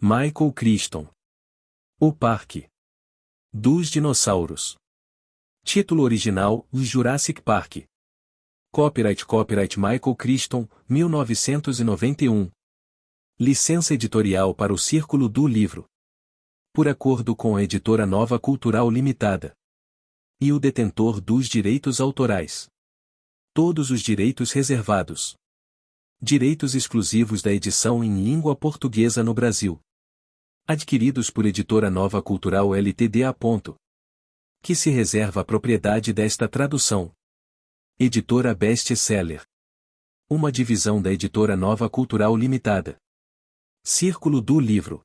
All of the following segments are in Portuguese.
Michael Crichton. O Parque dos Dinossauros. Título original: Jurassic Park. Copyright Michael Crichton, 1991. Licença editorial para o Círculo do Livro. Por acordo com a editora Nova Cultural Limitada. E o detentor dos direitos autorais. Todos os direitos reservados. Direitos exclusivos da edição em língua portuguesa no Brasil. Adquiridos por editora Nova Cultural Ltda. Que se reserva a propriedade desta tradução. Editora Best Seller. Uma divisão da editora Nova Cultural Limitada. Círculo do Livro.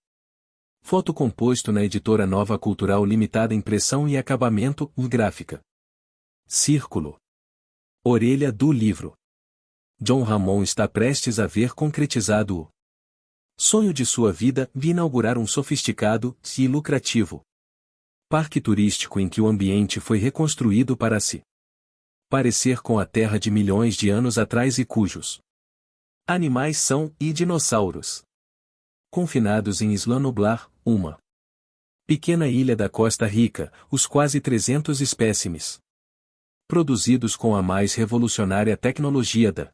Foto composto na editora Nova Cultural Limitada. Impressão e acabamento, gráfica. Círculo. Orelha do livro. John Ramon está prestes a ver concretizado o sonho de sua vida de inaugurar um sofisticado e lucrativo parque turístico em que o ambiente foi reconstruído para se parecer com a Terra de milhões de anos atrás e cujos animais são e dinossauros. Confinados em Isla Nublar, uma pequena ilha da Costa Rica, os quase 300 espécimes produzidos com a mais revolucionária tecnologia da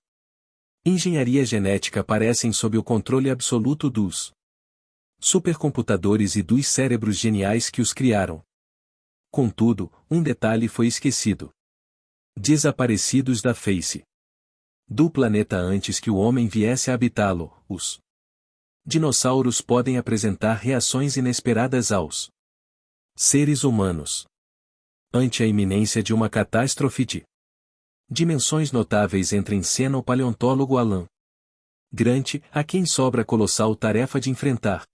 engenharia genética aparecem sob o controle absoluto dos supercomputadores e dos cérebros geniais que os criaram. Contudo, um detalhe foi esquecido. Desaparecidos da face do planeta antes que o homem viesse a habitá-lo, os dinossauros podem apresentar reações inesperadas aos seres humanos ante a iminência de uma catástrofe de dimensões notáveis. Entra em cena o paleontólogo Alan Grant, a quem sobra a colossal tarefa de enfrentar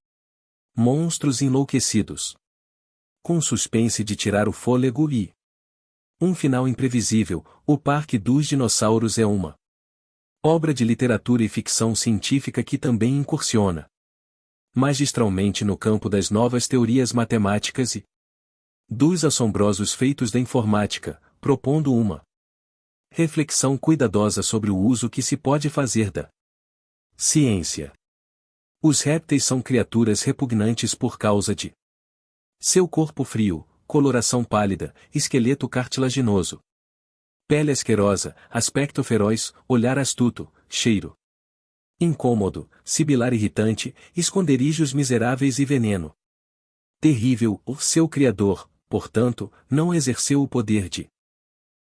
monstros enlouquecidos, com suspense de tirar o fôlego e um final imprevisível. O Parque dos Dinossauros é uma obra de literatura e ficção científica que também incursiona magistralmente no campo das novas teorias matemáticas e dos assombrosos feitos da informática, propondo uma reflexão cuidadosa sobre o uso que se pode fazer da ciência. Os répteis são criaturas repugnantes por causa de seu corpo frio, coloração pálida, esqueleto cartilaginoso, pele asquerosa, aspecto feroz, olhar astuto, cheiro incômodo, sibilar irritante, esconderijos miseráveis e veneno terrível. O seu criador, portanto, não exerceu o poder de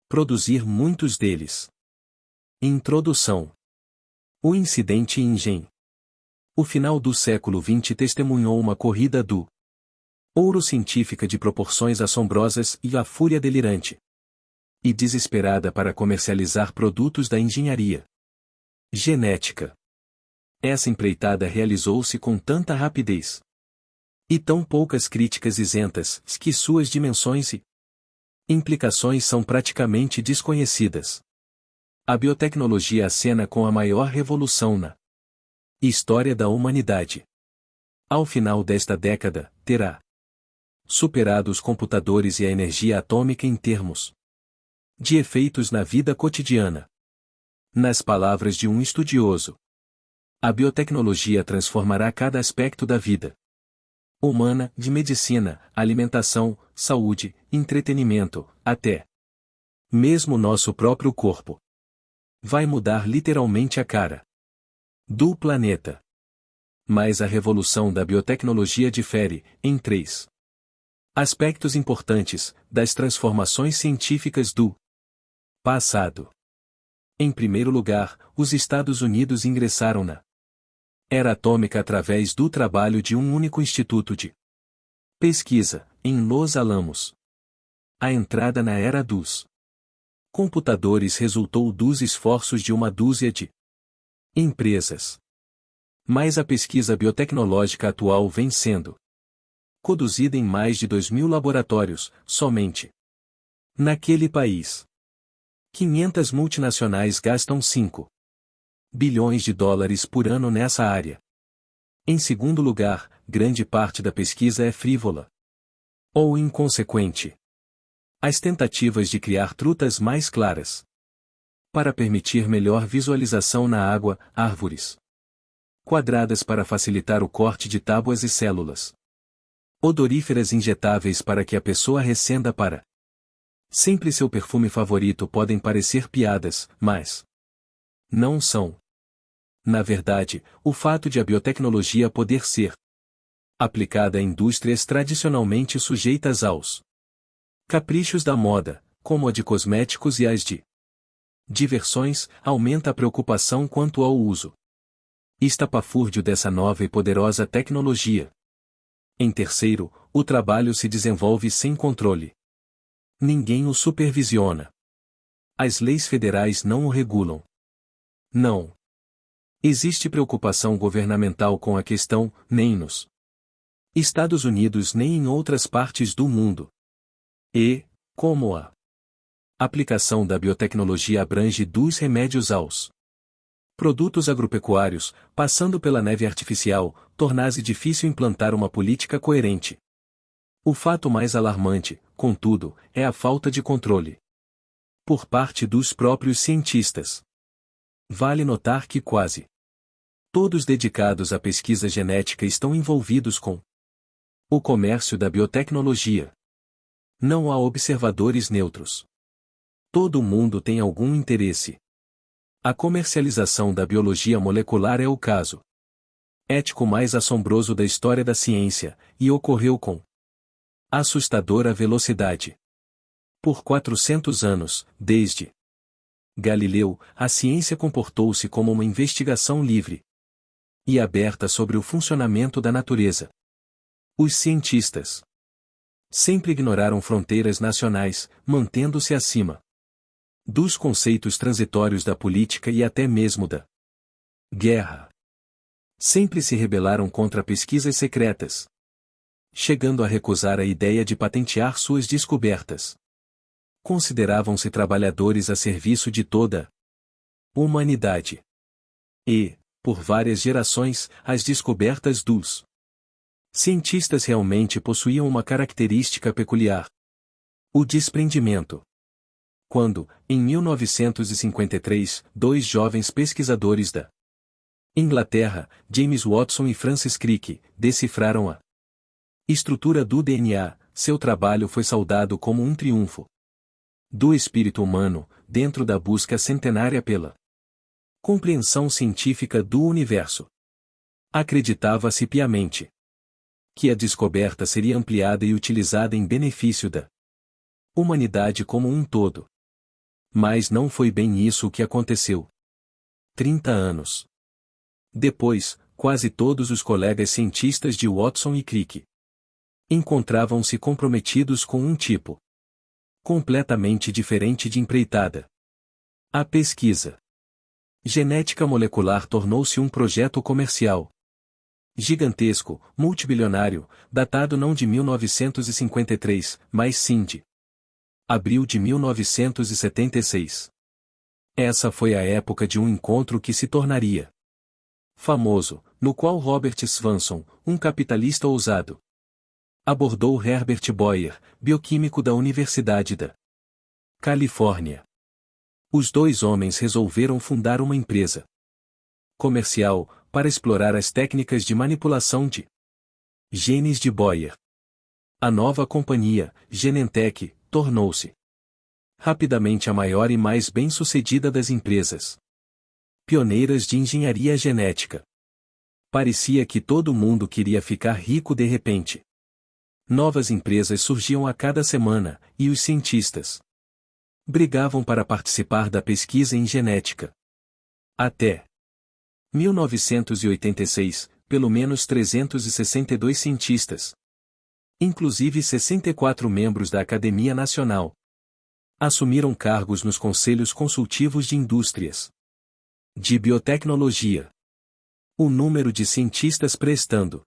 produzir muitos deles. Introdução. O incidente Ingen. O final do século XX testemunhou uma corrida do ouro científica de proporções assombrosas e a fúria delirante e desesperada para comercializar produtos da engenharia genética. Essa empreitada realizou-se com tanta rapidez e tão poucas críticas isentas que suas dimensões e implicações são praticamente desconhecidas. A biotecnologia acena com a maior revolução na história da humanidade. Ao final desta década, terá superado os computadores e a energia atômica em termos de efeitos na vida cotidiana. Nas palavras de um estudioso, a biotecnologia transformará cada aspecto da vida humana, de medicina, alimentação, saúde, entretenimento, até mesmo nosso próprio corpo. Vai mudar literalmente a cara do planeta. Mas a revolução da biotecnologia difere, em 3 aspectos importantes, das transformações científicas do passado. Em primeiro lugar, os Estados Unidos ingressaram na era atômica através do trabalho de um único instituto de pesquisa, em Los Alamos. A entrada na era dos computadores resultou dos esforços de uma dúzia de empresas. Mas a pesquisa biotecnológica atual vem sendo conduzida em mais de 2.000 laboratórios, somente naquele país. 500 multinacionais gastam 5 bilhões de dólares por ano nessa área. Em segundo lugar, grande parte da pesquisa é frívola ou inconsequente. As tentativas de criar trutas mais claras para permitir melhor visualização na água, árvores quadradas para facilitar o corte de tábuas e células. Odoríferas injetáveis para que a pessoa recenda para sempre seu perfume favorito. Podem parecer piadas, mas não são. Na verdade, o fato de a biotecnologia poder ser aplicada a indústrias tradicionalmente sujeitas aos caprichos da moda, como a de cosméticos e as de diversões, aumenta a preocupação quanto ao uso estapafúrdio dessa nova e poderosa tecnologia. Em terceiro, o trabalho se desenvolve sem controle. Ninguém o supervisiona. As leis federais não o regulam. Não existe preocupação governamental com a questão, nem nos Estados Unidos nem em outras partes do mundo. E, como a aplicação da biotecnologia abrange dos remédios aos produtos agropecuários, passando pela neve artificial, torna-se difícil implantar uma política coerente. O fato mais alarmante, contudo, é a falta de controle por parte dos próprios cientistas. Vale notar que quase todos dedicados à pesquisa genética estão envolvidos com o comércio da biotecnologia. Não há observadores neutros. Todo mundo tem algum interesse. A comercialização da biologia molecular é o caso ético mais assombroso da história da ciência, e ocorreu com assustadora velocidade. Por 400 anos, desde Galileu, a ciência comportou-se como uma investigação livre e aberta sobre o funcionamento da natureza. Os cientistas sempre ignoraram fronteiras nacionais, mantendo-se acima dos conceitos transitórios da política e até mesmo da guerra. Sempre se rebelaram contra pesquisas secretas, chegando a recusar a ideia de patentear suas descobertas. Consideravam-se trabalhadores a serviço de toda a humanidade. E, por várias gerações, as descobertas dos cientistas realmente possuíam uma característica peculiar: o desprendimento. Quando, em 1953, dois jovens pesquisadores da Inglaterra, James Watson e Francis Crick, decifraram a estrutura do DNA, seu trabalho foi saudado como um triunfo do espírito humano, dentro da busca centenária pela compreensão científica do universo. Acreditava-se piamente que a descoberta seria ampliada e utilizada em benefício da humanidade como um todo. Mas não foi bem isso o que aconteceu. 30 anos depois, quase todos os colegas cientistas de Watson e Crick encontravam-se comprometidos com um tipo completamente diferente de empreitada. A pesquisa genética molecular tornou-se um projeto comercial gigantesco, multibilionário, datado não de 1953, mas sim de abril de 1976. Essa foi a época de um encontro que se tornaria famoso, no qual Robert Swanson, um capitalista ousado, abordou Herbert Boyer, bioquímico da Universidade da Califórnia. Os dois homens resolveram fundar uma empresa comercial para explorar as técnicas de manipulação de genes de Boyer. A nova companhia, Genentech, tornou-se rapidamente a maior e mais bem-sucedida das empresas pioneiras de engenharia genética. Parecia que todo mundo queria ficar rico de repente. Novas empresas surgiam a cada semana, e os cientistas brigavam para participar da pesquisa em genética. Até 1986, pelo menos 362 cientistas, inclusive 64 membros da Academia Nacional, assumiram cargos nos conselhos consultivos de indústrias de biotecnologia. O número de cientistas prestando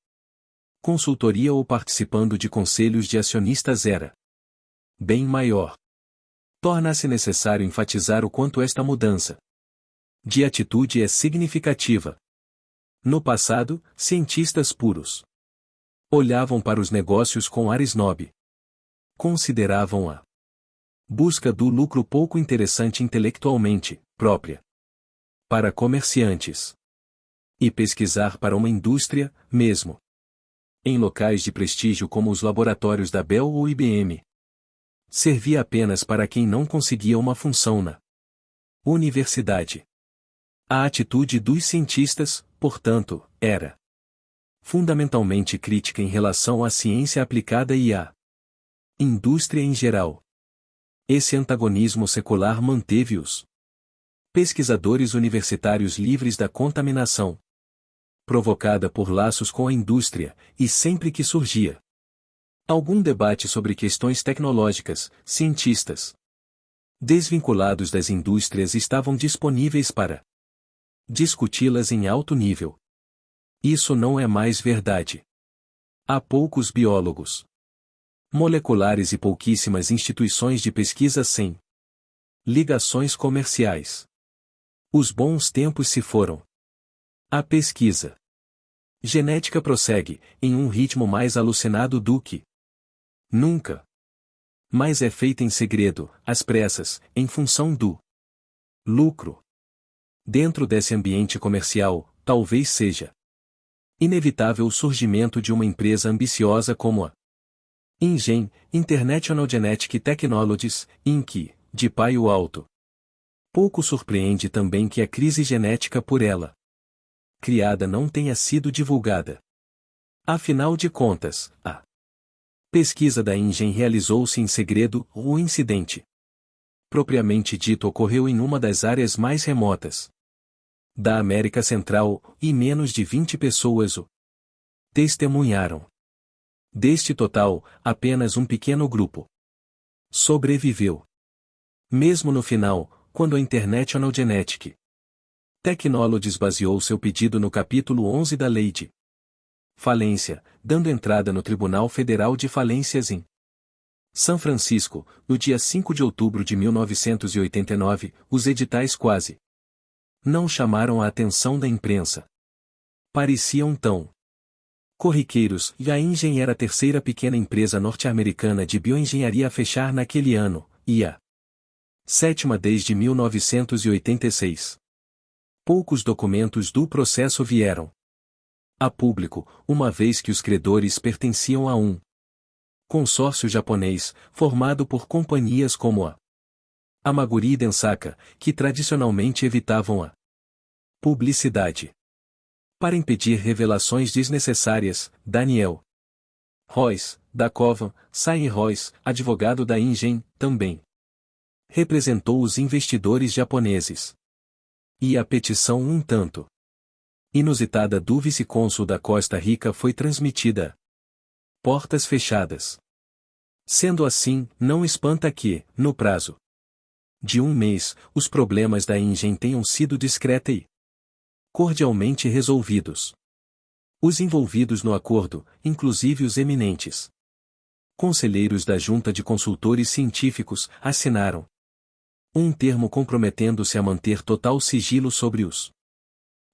consultoria ou participando de conselhos de acionistas era bem maior. Torna-se necessário enfatizar o quanto esta mudança de atitude é significativa. No passado, cientistas puros olhavam para os negócios com ar snob. Consideravam a busca do lucro pouco interessante intelectualmente, própria para comerciantes. E pesquisar para uma indústria, mesmo em locais de prestígio como os laboratórios da Bell ou IBM, servia apenas para quem não conseguia uma função na universidade. A atitude dos cientistas, portanto, era fundamentalmente crítica em relação à ciência aplicada e à indústria em geral. Esse antagonismo secular manteve os pesquisadores universitários livres da contaminação provocada por laços com a indústria, e sempre que surgia algum debate sobre questões tecnológicas, cientistas desvinculados das indústrias estavam disponíveis para discuti-las em alto nível. Isso não é mais verdade. Há poucos biólogos moleculares e pouquíssimas instituições de pesquisa sem ligações comerciais. Os bons tempos se foram. A pesquisa genética prossegue, em um ritmo mais alucinado do que nunca. Mas é feita em segredo, às pressas, em função do lucro. Dentro desse ambiente comercial, talvez seja inevitável o surgimento de uma empresa ambiciosa como a InGen, International Genetic Technologies, Inc., de Paio Alto. Pouco surpreende também que a crise genética por ela criada não tenha sido divulgada. Afinal de contas, a pesquisa da InGen realizou-se em segredo, o incidente propriamente dito ocorreu em uma das áreas mais remotas da América Central, e menos de 20 pessoas o testemunharam. Deste total, apenas um pequeno grupo sobreviveu. Mesmo no final, quando a International Genetic Technologies baseou seu pedido no capítulo 11 da Lei de Falência, dando entrada no Tribunal Federal de Falências em São Francisco, no dia 5 de outubro de 1989, os editais quase não chamaram a atenção da imprensa. Pareciam tão corriqueiros, e a InGen era a terceira pequena empresa norte-americana de bioengenharia a fechar naquele ano, e a sétima desde 1986. Poucos documentos do processo vieram a público, uma vez que os credores pertenciam a um consórcio japonês, formado por companhias como a Amaguri e Densaka, que tradicionalmente evitavam a publicidade. Para impedir revelações desnecessárias, Daniel Royce, da Covan, Sai Royce, advogado da InGen, também representou os investidores japoneses. E a petição um tanto inusitada do vice-cônsul da Costa Rica foi transmitida portas fechadas. Sendo assim, não espanta que, no prazo de um mês, os problemas da InGen tenham sido discreta e cordialmente resolvidos. Os envolvidos no acordo, inclusive os eminentes conselheiros da Junta de Consultores Científicos, assinaram um termo comprometendo-se a manter total sigilo sobre os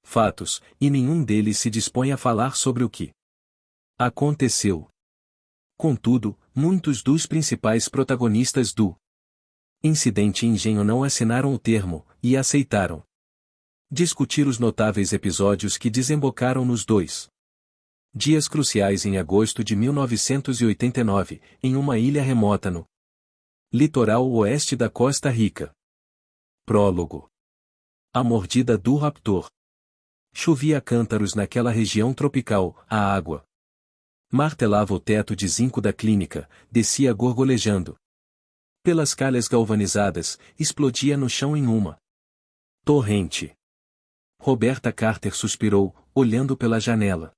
fatos, e nenhum deles se dispõe a falar sobre o que aconteceu. Contudo, muitos dos principais protagonistas do incidente InGen não assinaram o termo, e aceitaram discutir os notáveis episódios que desembocaram nos dois dias cruciais em agosto de 1989, em uma ilha remota no litoral oeste da Costa Rica. Prólogo. A mordida do raptor. Chovia a cântaros naquela região tropical, a água martelava o teto de zinco da clínica, descia gorgolejando pelas calhas galvanizadas, explodia no chão em uma torrente. Roberta Carter suspirou, olhando pela janela.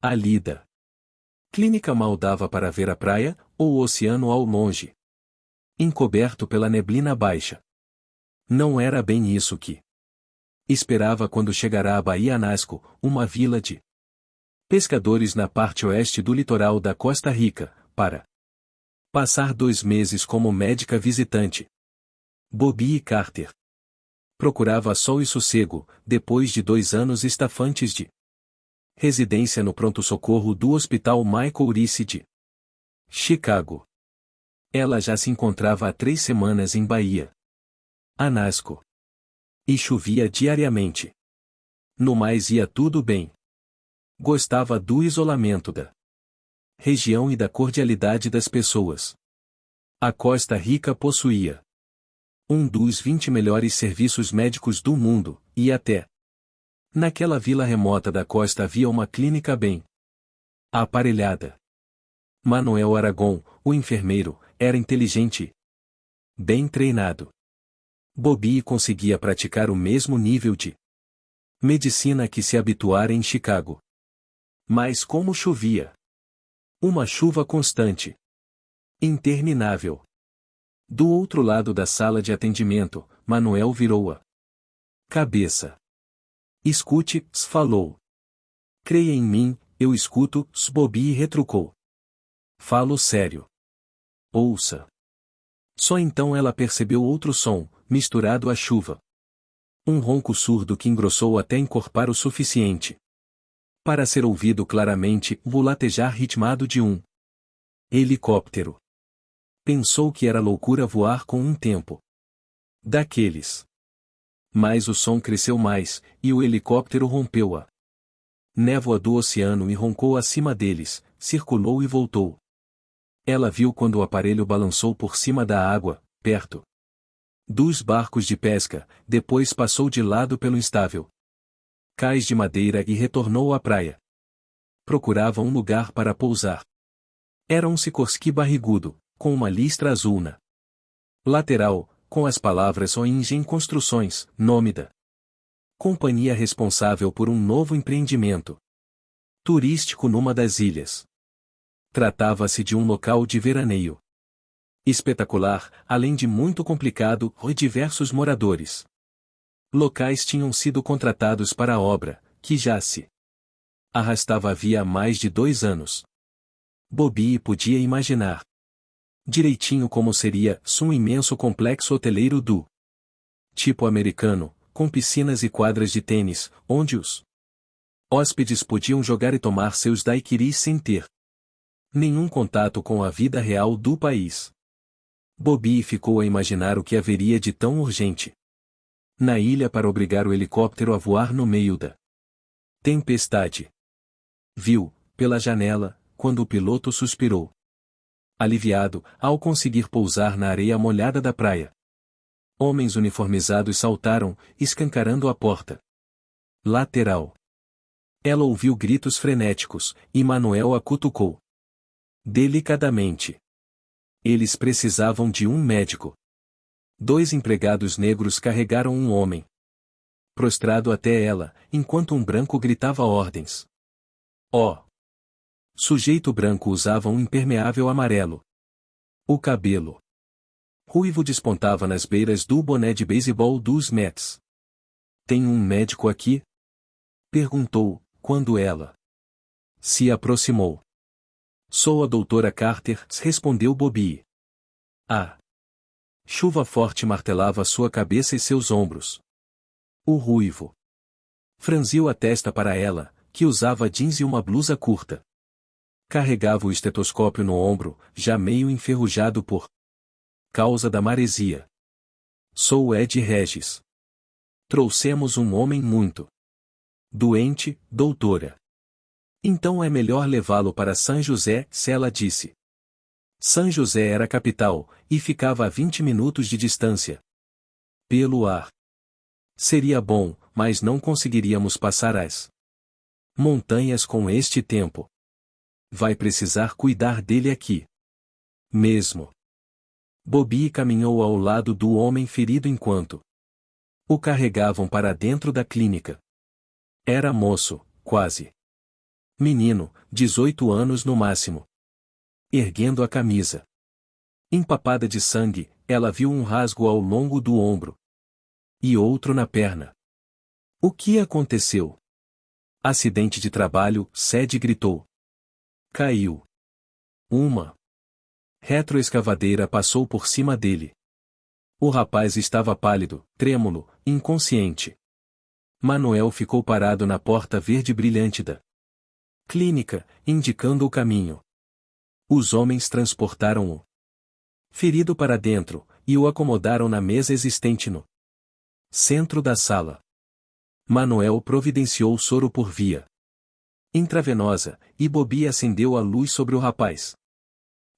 A lida clínica mal dava para ver a praia, ou o oceano ao longe, encoberto pela neblina baixa. Não era bem isso que esperava quando chegará a Baía Nasco, uma vila de pescadores na parte oeste do litoral da Costa Rica, para passar 2 meses como médica visitante. Bobby Carter procurava sol e sossego, depois de 2 anos estafantes de residência no pronto-socorro do Hospital Michael Reese de Chicago. Ela já se encontrava há 3 semanas em Bahia Anasco. E chovia diariamente. No mais ia tudo bem. Gostava do isolamento da região e da cordialidade das pessoas. A Costa Rica possuía um dos 20 melhores serviços médicos do mundo, e até naquela vila remota da costa havia uma clínica bem aparelhada. Manuel Aragon, o enfermeiro, era inteligente, bem treinado. Bobby conseguia praticar o mesmo nível de medicina que se habituara em Chicago. Mas como chovia! Uma chuva constante, interminável. Do outro lado da sala de atendimento, Manuel virou a cabeça. Escute, falou. Creia em mim, eu escuto, Bobby retrucou. Falo sério. Ouça. Só então ela percebeu outro som, misturado à chuva. Um ronco surdo que engrossou até encorpar o suficiente para ser ouvido claramente, o latejar ritmado de um helicóptero. Pensou que era loucura voar com um tempo daqueles. Mas o som cresceu mais, e o helicóptero rompeu a névoa do oceano e roncou acima deles, circulou e voltou. Ela viu quando o aparelho balançou por cima da água, perto dos barcos de pesca, depois passou de lado pelo instável cais de madeira e retornou à praia. Procurava um lugar para pousar. Era um Sikorsky barrigudo, com uma listra azul na lateral, com as palavras Oingen Construções, nome da companhia responsável por um novo empreendimento turístico numa das ilhas. Tratava-se de um local de veraneio espetacular, além de muito complicado, e diversos moradores locais tinham sido contratados para a obra, que já se arrastava havia mais de 2 anos. Bobby podia imaginar direitinho como seria um imenso complexo hoteleiro do tipo americano, com piscinas e quadras de tênis, onde os hóspedes podiam jogar e tomar seus daiquiris sem ter nenhum contato com a vida real do país. Bobby ficou a imaginar o que haveria de tão urgente na ilha para obrigar o helicóptero a voar no meio da tempestade. Viu, pela janela, quando o piloto suspirou aliviado, ao conseguir pousar na areia molhada da praia. Homens uniformizados saltaram, escancarando a porta lateral. Ela ouviu gritos frenéticos, e Manuel a cutucou delicadamente. Eles precisavam de um médico. 2 empregados negros carregaram um homem prostrado até ela, enquanto um branco gritava ordens. Sujeito branco usava um impermeável amarelo. O cabelo ruivo despontava nas beiras do boné de beisebol dos Mets. Tem um médico aqui? Perguntou, quando ela se aproximou. Sou a doutora Carter, respondeu Bobby. A chuva forte martelava sua cabeça e seus ombros. O ruivo franziu a testa para ela, que usava jeans e uma blusa curta. Carregava o estetoscópio no ombro, já meio enferrujado por causa da maresia. Sou Ed Regis. Trouxemos um homem muito doente, doutora. Então é melhor levá-lo para San José, ela disse. San José era a capital, e ficava a 20 minutos de distância. Pelo ar. Seria bom, mas não conseguiríamos passar as montanhas com este tempo. Vai precisar cuidar dele aqui. Mesmo. Bobby caminhou ao lado do homem ferido enquanto o carregavam para dentro da clínica. Era moço, quase menino, 18 anos no máximo. Erguendo a camisa empapada de sangue, ela viu um rasgo ao longo do ombro. E outro na perna. O que aconteceu? Acidente de trabalho, Ced gritou. Caiu. Uma retroescavadeira passou por cima dele. O rapaz estava pálido, trêmulo, inconsciente. Manuel ficou parado na porta verde brilhante da clínica, indicando o caminho. Os homens transportaram o ferido para dentro, e o acomodaram na mesa existente no centro da sala. Manuel providenciou soro por via intravenosa, e Bobby acendeu a luz sobre o rapaz.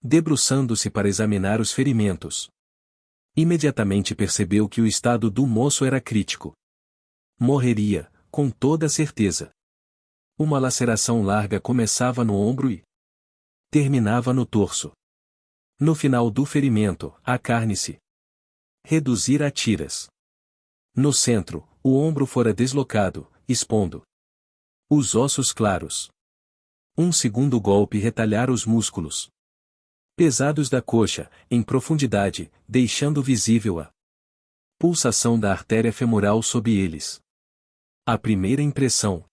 Debruçando-se para examinar os ferimentos. Imediatamente percebeu que o estado do moço era crítico. Morreria, com toda certeza. Uma laceração larga começava no ombro e terminava no torso. No final do ferimento, a carne se reduzir a tiras. No centro, o ombro fora deslocado, expondo os ossos claros. Um segundo golpe retalhara os músculos pesados da coxa, em profundidade, deixando visível a pulsação da artéria femoral sob eles. A primeira impressão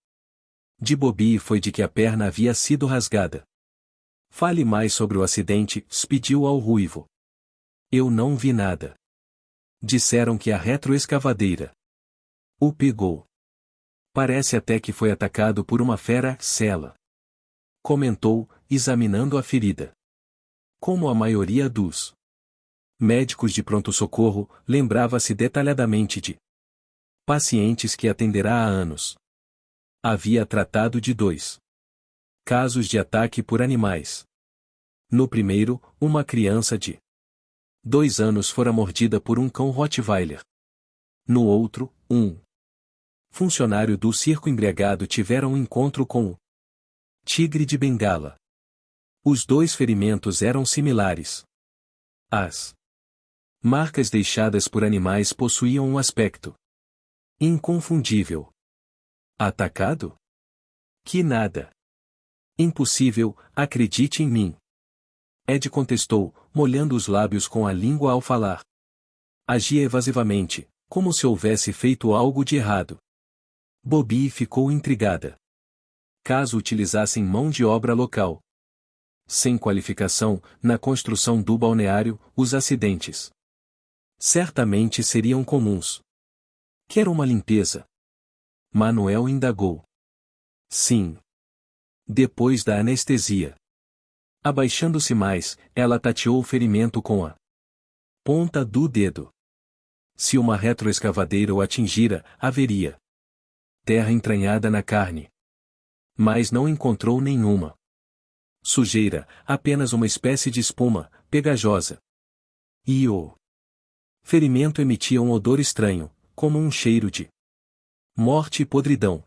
de Bobby foi de que a perna havia sido rasgada. Fale mais sobre o acidente, pediu ao ruivo. Eu não vi nada. Disseram que a retroescavadeira o pegou. Parece até que foi atacado por uma fera, Sela comentou, examinando a ferida. Como a maioria dos médicos de pronto-socorro, lembrava-se detalhadamente de pacientes que atenderá há anos. Havia tratado de 2 casos de ataque por animais. No primeiro, uma criança de 2 anos fora mordida por um cão Rottweiler. No outro, um funcionário do circo embriagado tivera um encontro com o tigre de Bengala. Os 2 ferimentos eram similares. As marcas deixadas por animais possuíam um aspecto inconfundível. Atacado? Que nada. Impossível, acredite em mim. Ed contestou, molhando os lábios com a língua ao falar. Agia evasivamente, como se houvesse feito algo de errado. Bobby ficou intrigada. Caso utilizassem mão de obra local. Sem qualificação, na construção do balneário, os acidentes certamente seriam comuns. Quer uma limpeza? Manuel indagou. Sim. Depois da anestesia. Abaixando-se mais, ela tateou o ferimento com a ponta do dedo. Se uma retroescavadeira o atingira, haveria terra entranhada na carne. Mas não encontrou nenhuma sujeira, apenas uma espécie de espuma, pegajosa. E o ferimento emitia um odor estranho, como um cheiro de morte e podridão.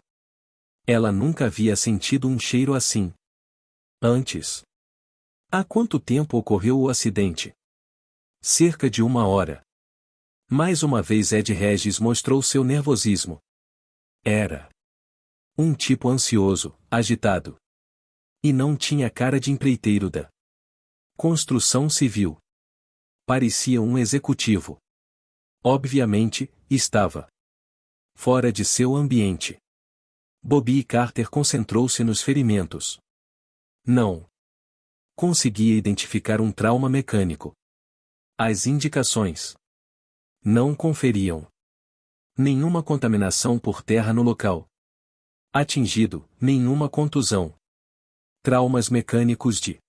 Ela nunca havia sentido um cheiro assim antes. Há quanto tempo ocorreu o acidente? Cerca de 1 hora. Mais uma vez Ed Regis mostrou seu nervosismo. Era um tipo ansioso, agitado. E não tinha cara de empreiteiro da construção civil. Parecia um executivo. Obviamente, estava fora de seu ambiente. Bobby Carter concentrou-se nos ferimentos. Não conseguia identificar um trauma mecânico. As indicações não conferiam nenhuma contaminação por terra no local. Atingido, nenhuma contusão. Traumas mecânicos de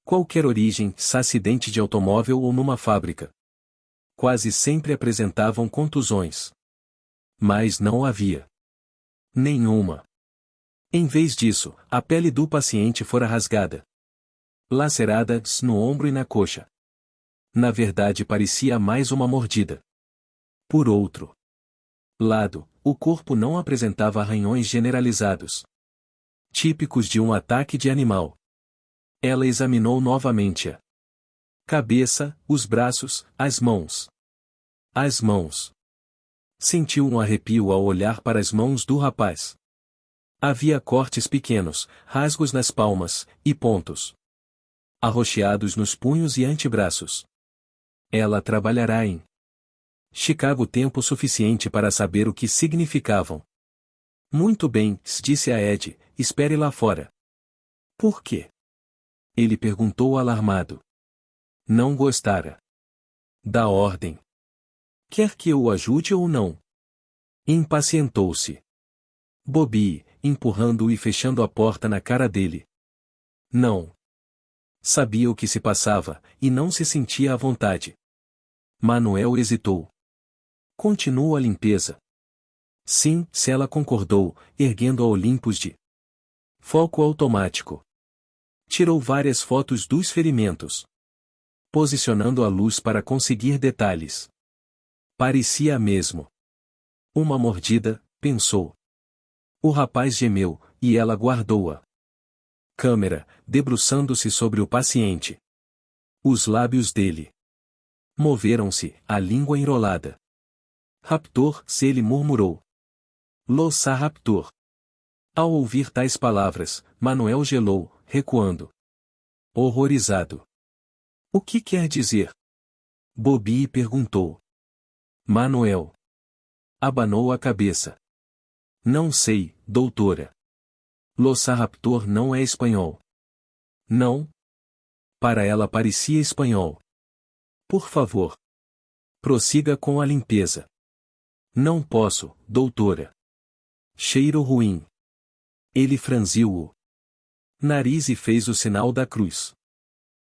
qualquer origem, acidente de automóvel ou numa fábrica. Quase sempre apresentavam contusões. Mas não havia nenhuma. Em vez disso, a pele do paciente fora rasgada, lacerada no ombro e na coxa. Na verdade parecia mais uma mordida. Por outro lado, o corpo não apresentava arranhões generalizados, típicos de um ataque de animal. Ela examinou novamente a cabeça, os braços, as mãos. As mãos. Sentiu um arrepio ao olhar para as mãos do rapaz. Havia cortes pequenos, rasgos nas palmas, e pontos arroxeados nos punhos e antebraços. Ela trabalhará em Chicago tempo suficiente para saber o que significavam. Muito bem, disse a Ed, espere lá fora. Por quê? Ele perguntou alarmado. Não gostara da ordem. Quer que eu o ajude ou não? Impacientou-se Bobby, empurrando-o e fechando a porta na cara dele. Não. Sabia o que se passava, e não se sentia à vontade. Manuel hesitou. Continua a limpeza. Sim, se ela concordou, erguendo a Olympus de foco automático. Tirou várias fotos dos ferimentos, posicionando a luz para conseguir detalhes. Parecia mesmo uma mordida, pensou. O rapaz gemeu, e ela guardou-a. Câmera, debruçando-se sobre o paciente. Os lábios dele moveram-se, a língua enrolada. Raptor, se ele murmurou. Louça Raptor. Ao ouvir tais palavras, Manuel gelou, recuando. Horrorizado. O que quer dizer? Bobby perguntou. Manuel abanou a cabeça. Não sei, doutora. Louça Raptor não é espanhol. Não? Para ela parecia espanhol. Por favor. Prossiga com a limpeza. Não posso, doutora. Cheiro ruim. Ele franziu o nariz e fez o sinal da cruz.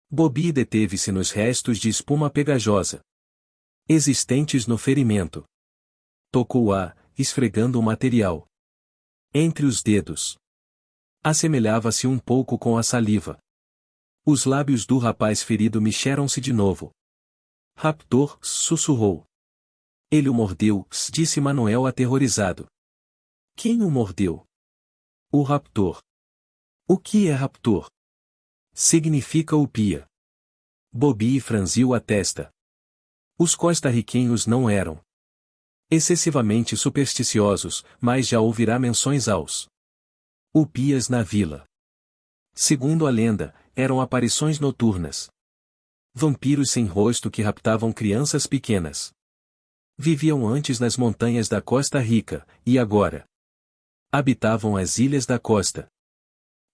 Bobby deteve-se nos restos de espuma pegajosa existentes no ferimento. Tocou-a, esfregando o material entre os dedos. Assemelhava-se um pouco com a saliva. Os lábios do rapaz ferido mexeram-se de novo. Raptor, sussurrou. Ele o mordeu, disse Manuel aterrorizado. Quem o mordeu? O raptor. O que é raptor? Significa o pia. Bobby franziu a testa. Os costarriquenhos não eram excessivamente supersticiosos, mas já ouvirá menções aos upias na vila. Segundo a lenda, eram aparições noturnas. Vampiros sem rosto que raptavam crianças pequenas. Viviam antes nas montanhas da Costa Rica, e agora habitavam as ilhas da costa.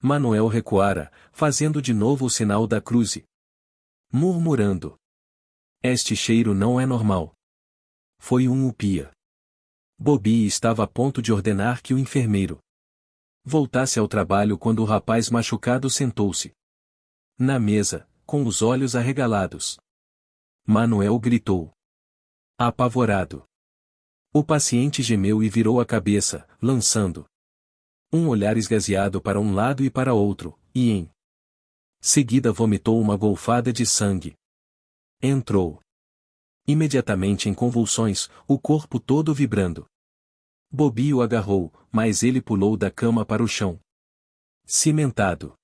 Manuel recuara, fazendo de novo o sinal da cruz. Murmurando. Este cheiro não é normal. Foi um upia. Bobby estava a ponto de ordenar que o enfermeiro voltasse ao trabalho quando o rapaz machucado sentou-se na mesa, com os olhos arregalados. Manuel gritou. Apavorado. O paciente gemeu e virou a cabeça, lançando um olhar esgazeado para um lado e para outro, e em seguida vomitou uma golfada de sangue. Entrou imediatamente em convulsões, o corpo todo vibrando. Bobby o agarrou, mas ele pulou da cama para o chão. Cimentado.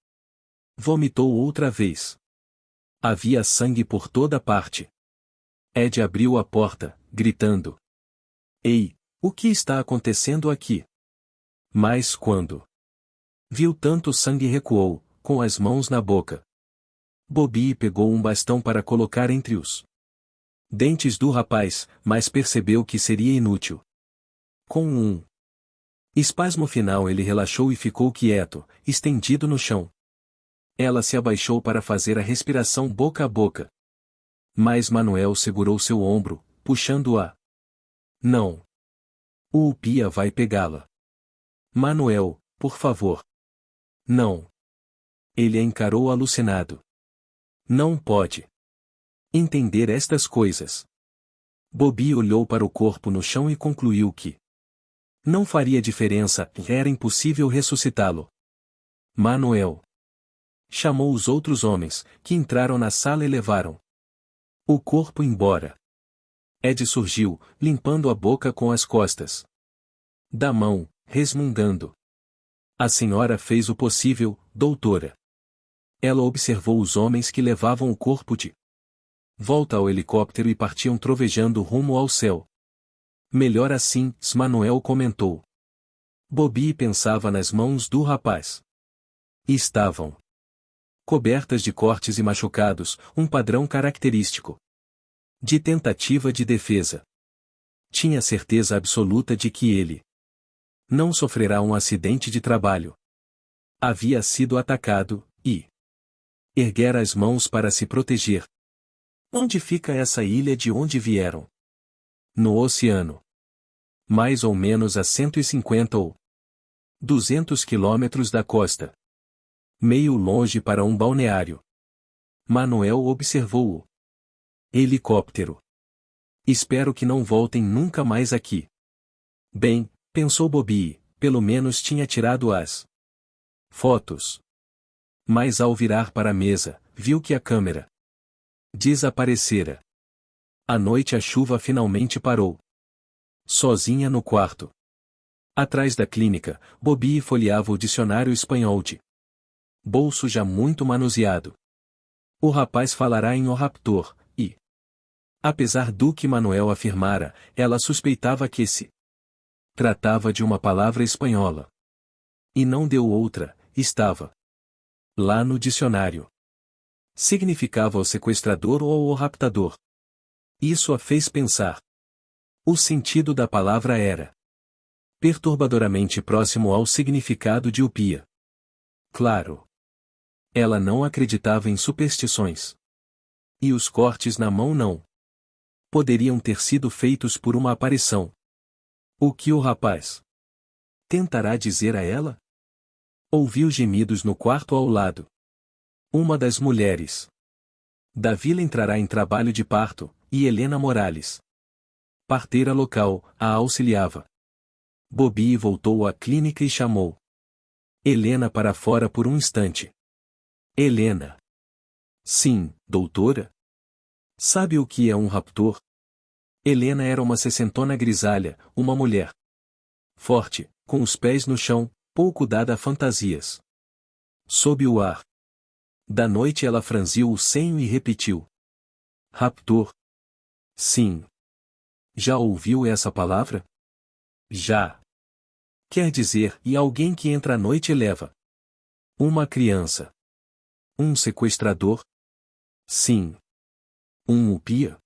Vomitou outra vez. Havia sangue por toda parte. Ed abriu a porta, gritando. Ei, o que está acontecendo aqui? Mas quando viu tanto sangue recuou, com as mãos na boca. Bobby pegou um bastão para colocar entre os dentes do rapaz, mas percebeu que seria inútil. Com um espasmo final ele relaxou e ficou quieto, estendido no chão. Ela se abaixou para fazer a respiração boca a boca. Mas Manuel segurou seu ombro, puxando-a. Não. O upia vai pegá-la. Manuel, por favor. Não. Ele a encarou alucinado. Não pode entender estas coisas. Bobby olhou para o corpo no chão e concluiu que não faria diferença, era impossível ressuscitá-lo. Manuel chamou os outros homens, que entraram na sala e levaram o corpo embora. Ed surgiu, limpando a boca com as costas da mão, resmungando. A senhora fez o possível, doutora. Ela observou os homens que levavam o corpo de volta ao helicóptero e partiam trovejando rumo ao céu. Melhor assim, Manuel comentou. Bobby pensava nas mãos do rapaz. Estavam cobertas de cortes e machucados, um padrão característico de tentativa de defesa. Tinha certeza absoluta de que ele não sofrerá um acidente de trabalho. Havia sido atacado, e erguera as mãos para se proteger. Onde fica essa ilha de onde vieram? No oceano. Mais ou menos a 150 ou 200 quilômetros da costa. Meio longe para um balneário. Manuel observou o helicóptero. Espero que não voltem nunca mais aqui. Bem, Pensou Bobby, pelo menos tinha tirado as fotos. Mas ao virar para a mesa, viu que a câmera desaparecera. À noite a chuva finalmente parou. Sozinha no quarto. Atrás da clínica, Bobby folheava o dicionário espanhol de bolso já muito manuseado. O rapaz falará em O Raptor, e, apesar do que Manuel afirmara, ela suspeitava que se tratava de uma palavra espanhola. E não deu outra, estava lá no dicionário. Significava o sequestrador ou o raptador. Isso a fez pensar. O sentido da palavra era perturbadoramente próximo ao significado de upia. Claro. Ela não acreditava em superstições. E os cortes na mão não poderiam ter sido feitos por uma aparição. O que o rapaz tentará dizer a ela? Ouviu gemidos no quarto ao lado. Uma das mulheres da vila entrará em trabalho de parto, e Helena Morales, parteira local, a auxiliava. Bobby voltou à clínica e chamou Helena para fora por um instante. Helena. Sim, doutora? Sabe o que é um raptor? Helena era uma sessentona grisalha, uma mulher forte, com os pés no chão, pouco dada a fantasias. Sob o ar da noite ela franziu o senho e repetiu. Raptor. Sim. Já ouviu essa palavra? Já. Quer dizer, e alguém que entra à noite e leva uma criança. Um sequestrador? Sim. Um upia?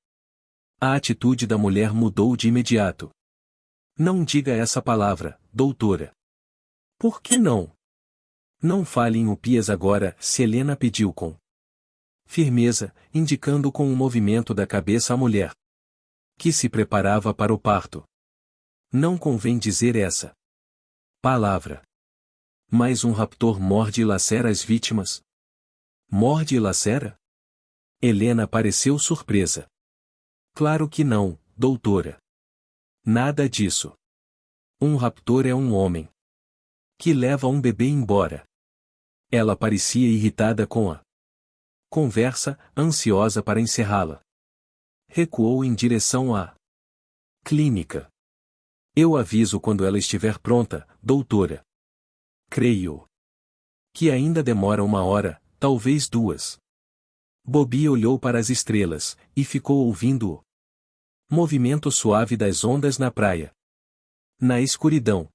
A atitude da mulher mudou de imediato. Não diga essa palavra, doutora. Por que não? Não fale em upias agora, se Helena pediu com firmeza, indicando com um movimento da cabeça a mulher que se preparava para o parto. Não convém dizer essa palavra. Mas um raptor morde e lacera as vítimas? Morde e lacera? Helena pareceu surpresa. Claro que não, doutora. Nada disso. Um raptor é um homem que leva um bebê embora. Ela parecia irritada com a conversa, ansiosa para encerrá-la. Recuou em direção à clínica. Eu aviso quando ela estiver pronta, doutora. Creio que ainda demora 1 hora, talvez 2. Bobby olhou para as estrelas, e ficou ouvindo o movimento suave das ondas na praia. Na escuridão,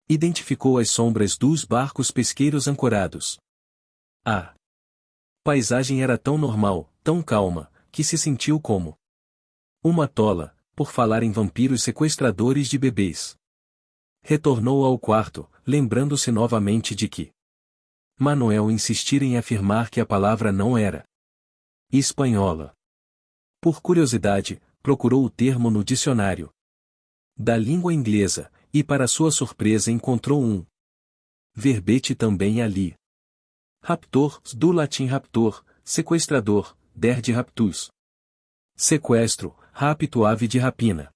identificou as sombras dos barcos pesqueiros ancorados. A paisagem era tão normal, tão calma, que se sentiu como uma tola, por falar em vampiros sequestradores de bebês. Retornou ao quarto, lembrando-se novamente de que Manuel insistira em afirmar que a palavra não era espanhola. Por curiosidade, procurou o termo no dicionário da língua inglesa, e para sua surpresa encontrou um verbete também ali. Raptor, do latim raptor, sequestrador, der de raptus. Sequestro, rapto ave de rapina.